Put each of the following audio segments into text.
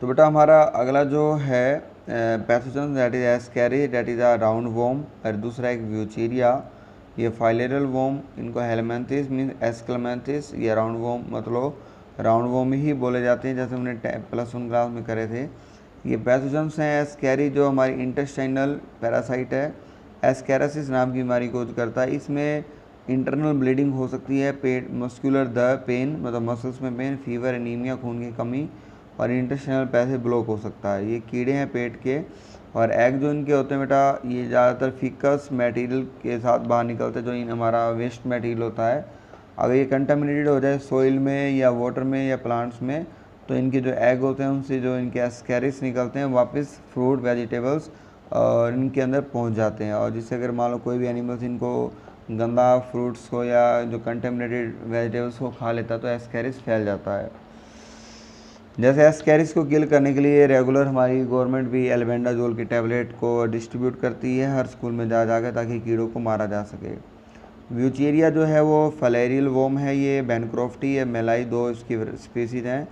तो बेटा हमारा अगला जो है pathogen that is ascaris that is a round worm, और दूसरा एक व्यूचेरिया, ये फाइलेरल वॉर्म, इनको हेलमेंथिस मीन एस्कलमेंथिस, ये राउंड वॉर्म मतलब राउंड वॉर्म ही बोले जाते हैं, जैसे हमने +1 क्लास में करे थे। ये पैथोजन्स हैं एस्कैरी जो हमारी इंटेस्टाइनल पैरासाइट है, एस्कैरसिस नाम की बीमारी को करता है। इसमें इंटरनल ब्लीडिंग हो सकती है, पेट मस्कुलर द पेन मतलब मसल्स में पेन, फीवर, एनीमिया खून की कमी, और इंटेस्टाइनल पैसेज ब्लॉक हो सकता है। ये कीड़े हैं पेट के, और एग जो इनके होते हैं बेटा ये ज़्यादातर फिकस मटेरियल के साथ बाहर निकलते हैं, जो इन हमारा वेस्ट मटेरियल होता है। अगर ये कंटामिनेटेड हो जाए सॉइल में या वाटर में या प्लांट्स में, तो इनके जो एग होते हैं उनसे जो इनके एस्कैरिस निकलते हैं वापस फ्रूट वेजिटेबल्स और इनके अंदर पहुंच जाते हैं, और जिससे अगर मान लो कोई भी एनिमल्स इनको गंदा फ्रूट्स को या जो कंटेमिनेटेड वेजिटेबल्स को खा लेता है तो एस्कैरिस फैल जाता है। जैसे एस्कैरिस को किल करने के लिए रेगुलर हमारी गवर्नमेंट भी एल्बेंडाजोल की टैबलेट को डिस्ट्रीब्यूट करती है हर स्कूल में जा जाकर, ताकि कीड़ों को मारा जा सके। व्यूचेरिया जो है वो फलेरियल वोम है, ये बैनक्रॉफ्टी है मेलाई, 2 इसकी स्पीसीज हैं।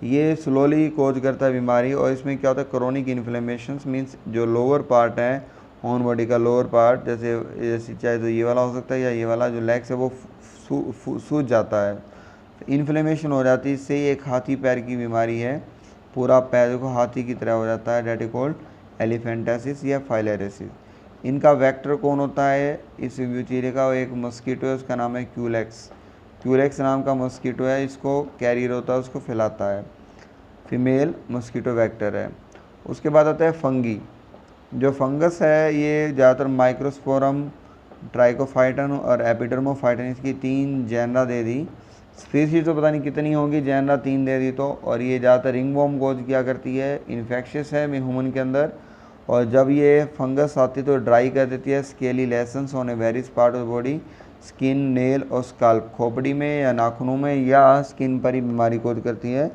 ये स्लोली कोज करता है बीमारी, और इसमें क्या होता है क्रोनिक इन्फ्लेमेशन मीन्स जो लोअर पार्ट है ऑन बॉडी का लोअर पार्ट, जैसे चाहे तो ये वाला हो सकता है या ये वाला जो लेग्स है वो सूज जाता है, इन्फ्लेमेशन हो जाती है। इससे ये एक हाथी पैर की बीमारी है, पूरा पैर को हाथी की तरह हो जाता है, डेट इज कॉल्ड एलिफेंटासिस या फाइलेरिसिस। इनका वेक्टर कौन होता है इस व्यूचेरिया का? एक मस्कीटो है, उसका नाम है क्यूलेक्स। क्यूलेक्स नाम का मस्कीटो है, इसको कैरियर होता है, उसको फैलाता है, फीमेल मस्कीटो वेक्टर है। उसके बाद आता है फंगी। जो फंगस है ये ज़्यादातर माइक्रोस्पोरम, ट्राइकोफाइटन और एपिडर्मोफाइटन, इसकी 3 जेनरा दे दी। स्पीसीज तो पता नहीं कितनी होगी, जेनरा 3 दे दी तो। और ये ज़्यादातर रिंगवॉर्म कोज किया करती है, इन्फेक्शियस है ह्यूमन के अंदर, और जब ये फंगस आती तो ड्राई कर देती है scaly lessons on A various part of the body, skin, nail और स्काल्प, खोपड़ी में या नाखूनों में या स्किन पर ही बीमारी कोज करती है।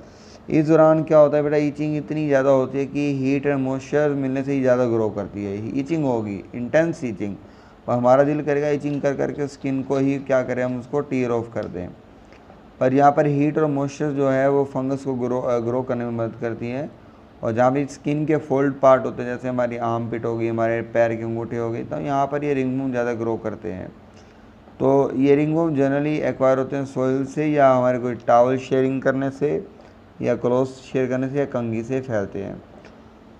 इस दौरान क्या होता है बेटा, ईचिंग इतनी ज़्यादा होती है कि हीट एंड मॉइस्चर मिलने से ही ज़्यादा ग्रो करती है, ईचिंग होगी, इंटेंस ईचिंग, और हमारा दिल करेगा ईचिंग कर करके स्किन को ही क्या करें हम, उसको टीयर ऑफ कर दें। पर यहाँ पर हीट और मॉइस्चर जो है वो फंगस को ग्रो करने में मदद करती है। और जहाँ भी स्किन के फोल्ड पार्ट होते हैं, जैसे हमारी आर्म पिट होगी, हमारे पैर की अंगूठे हो गई, तो यहाँ पर ये रिंगवॉर्म ज़्यादा ग्रो करते हैं। तो ये रिंगवॉर्म जनरली एक्वायर होते हैं सॉइल से, या हमारे कोई टावल शेयरिंग करने से, या क्लोथ शेयर करने से, या कंघी से फैलते हैं।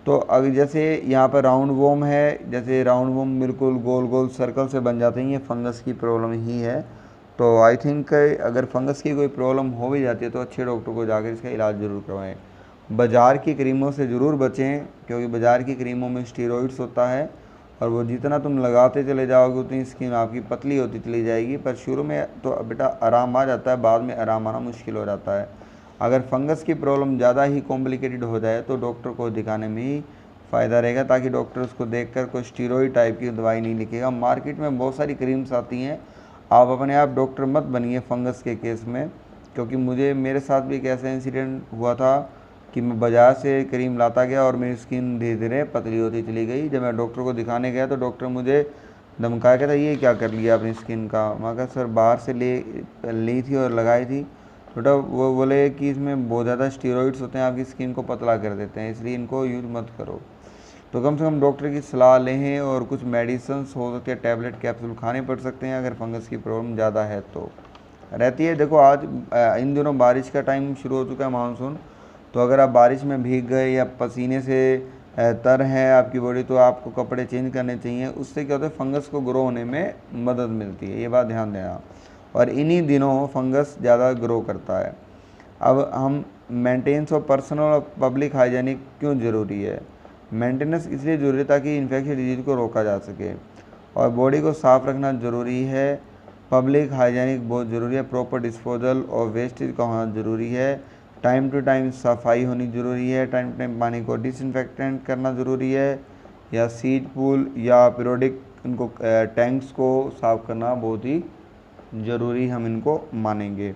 तो अगर जैसे यहाँ पर राउंड वॉर्म है, जैसे राउंड वॉर्म बिल्कुल गोल गोल सर्कल से बन जाते हैं, ये फंगस की प्रॉब्लम ही है। तो आई थिंक अगर फंगस की कोई प्रॉब्लम हो भी जाती है तो अच्छे डॉक्टर को जाकर इसका इलाज ज़रूर करवाएं। बाज़ार की क्रीमों से ज़रूर बचें, क्योंकि बाज़ार की क्रीमों में स्टीरॉइड्स होता है, और वो जितना तुम लगाते चले जाओगे उतनी स्किन आपकी पतली होती चली जाएगी। पर शुरू में तो बेटा आराम आ जाता है, बाद में आराम आना मुश्किल हो जाता है। अगर फंगस की प्रॉब्लम ज़्यादा ही कॉम्प्लिकेटेड हो जाए तो डॉक्टर को दिखाने में ही फ़ायदा रहेगा, ताकि डॉक्टर उसको देखकर कोई स्टीरॉइड टाइप की दवाई नहीं लिखेगा। मार्केट में बहुत सारी क्रीम्स आती हैं, आप अपने आप डॉक्टर मत बनिए फंगस के केस में, क्योंकि मेरे साथ भी एक ऐसा इंसिडेंट हुआ था कि मैं बाज़ार से क्रीम लाता गया और मेरी स्किन धीरे धीरे पतली होती चली गई। जब मैं डॉक्टर को दिखाने गया तो डॉक्टर मुझे धमका के था, ये क्या कर लिया अपनी स्किन का? मैं कहा सर बाहर से ली थी और लगाई थी। बेटा वो बोले कि इसमें बहुत ज़्यादा स्टीरॉइड्स होते हैं, आपकी स्किन को पतला कर देते हैं, इसलिए इनको यूज़ मत करो। तो कम से कम डॉक्टर की सलाह लें, और कुछ मेडिसन्स हो सकते हैं, टैबलेट कैप्सूल खाने पड़ सकते हैं अगर फंगस की प्रॉब्लम ज़्यादा है तो रहती है। देखो आज इन दिनों बारिश का टाइम शुरू हो चुका है, मानसून, तो अगर आप बारिश में भीग गए या पसीने से तर है आपकी बॉडी, तो आपको कपड़े चेंज करने चाहिए। उससे क्या होता है, फंगस को ग्रो होने में मदद मिलती है, ये बात ध्यान देना। और इन्हीं दिनों फंगस ज़्यादा ग्रो करता है। अब हम मेंटेनेंस ऑफ पर्सनल और पब्लिक हाइजीनिक क्यों ज़रूरी है? मेंटेनेंस इसलिए ज़रूरी है ताकि इन्फेक्शन डिजीज़ को रोका जा सके, और बॉडी को साफ़ रखना ज़रूरी है। पब्लिक हाइजीनिक बहुत ज़रूरी है, प्रॉपर डिस्पोजल और वेस्टेज का होना ज़रूरी है, टाइम टू टाइम सफाई होनी ज़रूरी है, टाइम टू टाइम पानी को डिसइंफेक्टेंट करना ज़रूरी है, या सीज पूल या पीरियोडिक इनको टैंक्स को साफ़ करना बहुत ही ज़रूरी हम इनको मानेंगे।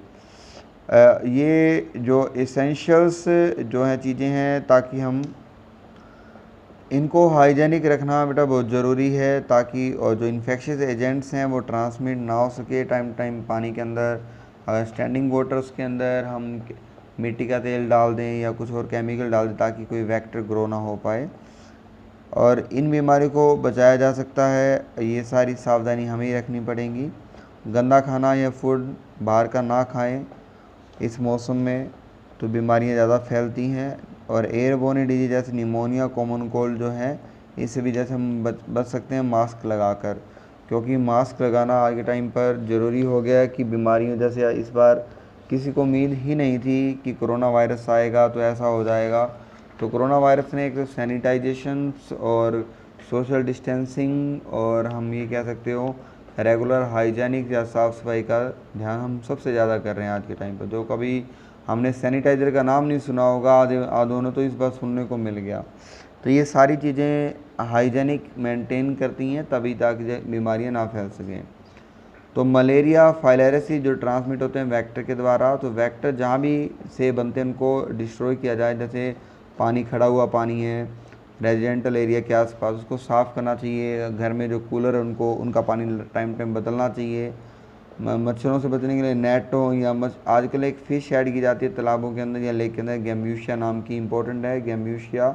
ये जो एसेंशियल्स जो हैं चीज़ें हैं, ताकि हम इनको हाइजेनिक रखना बेटा बहुत ज़रूरी है, ताकि और जो इन्फेक्शियस एजेंट्स हैं वो ट्रांसमिट ना हो सके। टाइम टाइम पानी के अंदर, अगर स्टैंडिंग वाटर्स के अंदर हम मिट्टी का तेल डाल दें या कुछ और केमिकल डाल दें ताकि कोई वेक्टर ग्रो ना हो पाए। और इन बीमारियों को बचाया जा सकता है, ये सारी सावधानी हमें ही रखनी पड़ेंगी। गंदा खाना या फूड बाहर का ना खाएं इस मौसम में, तो बीमारियां ज़्यादा फैलती हैं। और एयरबोर्न डिजीज जैसे निमोनिया, कॉमन कोल्ड जो है, इससे भी जैसे हम बच सकते हैं मास्क लगाकर, क्योंकि मास्क लगाना आज के टाइम पर ज़रूरी हो गया है कि बीमारियों जैसे इस बार किसी को उम्मीद ही नहीं थी कि कोरोना वायरस आएगा तो ऐसा हो जाएगा। तो कोरोना वायरस ने एक सैनिटाइजेशन और सोशल डिस्टेंसिंग और हम ये कह सकते हो रेगुलर हाइजीनिक या साफ़ सफाई का ध्यान हम सबसे ज़्यादा कर रहे हैं आज के टाइम पर। जो कभी हमने सैनिटाइज़र का नाम नहीं सुना होगा, आधों ने तो इस बार सुनने को मिल गया। तो ये सारी चीज़ें हाइजीनिक मेंटेन करती हैं तभी ताकि बीमारियां ना फैल सकें। तो मलेरिया, फाइलेरियासिस जो ट्रांसमिट होते हैं वेक्टर के द्वारा, तो वेक्टर जहाँ भी से बनते हैं उनको डिस्ट्रॉय किया जाए। जैसे पानी, खड़ा हुआ पानी है रेजिडेंटल एरिया के आसपास, उसको साफ़ करना चाहिए। घर में जो कूलर है उनका पानी टाइम बदलना चाहिए। मच्छरों से बचने के लिए नेटों या आजकल एक फ़िश ऐड की जाती है तालाबों के अंदर या लेक के अंदर, गैम्ब्यूशिया नाम की, इंपॉर्टेंट है गैम्ब्यूशिया।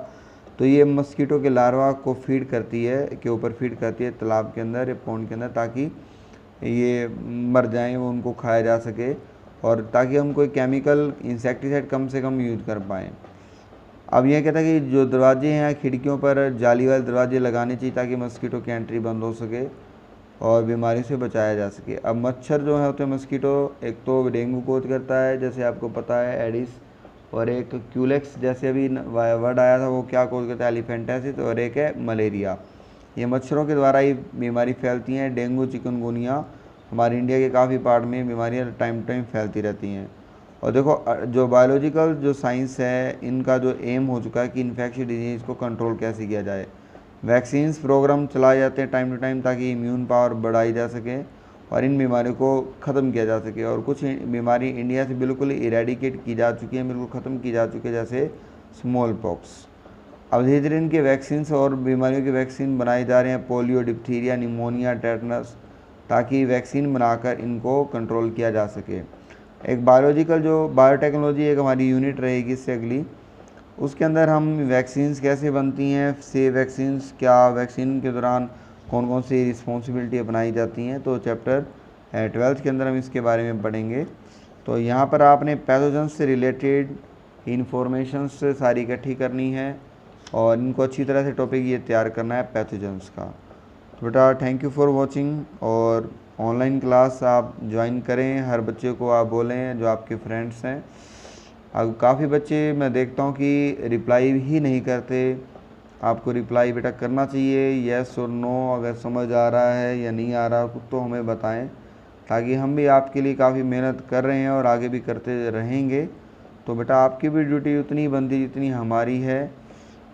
तो ये मस्कीटो के लार्वा को फीड करती है, के ऊपर फीड करती है तालाब के अंदर या पॉन्ड के अंदर, ताकि ये मर जाएं, वो उनको खाया जा सके और ताकि हम कोई केमिकल इंसेक्टिसाइड कम से कम यूज कर पाएँ। अब यह कहता है कि जो दरवाजे हैं खिड़कियों पर जाली वाले दरवाजे लगाने चाहिए ताकि मस्कीटो की एंट्री बंद हो सके और बीमारी से बचाया जा सके। अब मच्छर जो है होते हैं मस्कीटो, एक तो डेंगू कोज करता है जैसे आपको पता है एडिस, और एक क्यूलेक्स जैसे अभी वर्ड आया था वो क्या कोज करता है, एलिफेंटाइसिस, और एक है मलेरिया। ये मच्छरों के द्वारा ही बीमारी फैलती हैं। डेंगू, चिकनगुनिया, हमारे इंडिया के काफ़ी पार्ट में बीमारियाँ टाइम टाइम फैलती रहती हैं। और देखो जो बायोलॉजिकल जो साइंस है, इनका जो एम हो चुका है कि इन्फेक्शियस डिजीज़ को कंट्रोल कैसे किया जाए। वैक्सीन्स प्रोग्राम चलाए जाते हैं टाइम टू टाइम ताकि इम्यून पावर बढ़ाई जा सके और इन बीमारियों को ख़त्म किया जा सके। और कुछ बीमारी इंडिया से बिल्कुल इरेडिकेट की जा चुकी है, बिल्कुल ख़त्म की जा चुकी है, जैसे स्मॉल पॉक्स। अब धीरे धीरे इनके वैक्सीन्स और बीमारियों के वैक्सीन बनाए जा रहे हैं, पोलियो, डिप्थीरिया, निमोनिया, टेटनस, ताकि वैक्सीन बनाकर इनको कंट्रोल किया जा सके। एक बायोलॉजिकल जो बायोटेक्नोलॉजी एक हमारी यूनिट रहेगी इससे अगली, उसके अंदर हम वैक्सीन्स कैसे बनती हैं, से वैक्सीन्स क्या, वैक्सीन के दौरान कौन कौन सी रिस्पॉन्सिबिलिटी अपनाई जाती हैं, तो चैप्टर 12th के अंदर हम इसके बारे में पढ़ेंगे। तो यहाँ पर आपने पैथोजेंस से रिलेटेड इंफॉर्मेशंस सारी इकट्ठी करनी है और इनको अच्छी तरह से टॉपिक ये तैयार करना है पैथोजेंस का। तो बेटा थैंक यू फॉर वॉचिंग, और ऑनलाइन क्लास आप ज्वाइन करें, हर बच्चे को आप बोलें जो आपके फ्रेंड्स हैं। अब काफ़ी बच्चे मैं देखता हूँ कि रिप्लाई ही नहीं करते। आपको रिप्लाई बेटा करना चाहिए, येस और नो, अगर समझ आ रहा है या नहीं आ रहा कुछ तो हमें बताएं, ताकि हम भी आपके लिए काफ़ी मेहनत कर रहे हैं और आगे भी करते रहेंगे। तो बेटा आपकी भी ड्यूटी उतनी बनती जितनी हमारी है,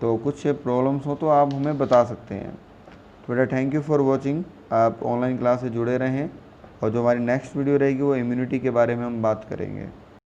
तो कुछ प्रॉब्लम्स हो तो आप हमें बता सकते हैं। तो बेटा थैंक यू फॉर वॉचिंग, आप ऑनलाइन क्लास से जुड़े रहें और जो हमारी नेक्स्ट वीडियो रहेगी वो इम्यूनिटी के बारे में हम बात करेंगे।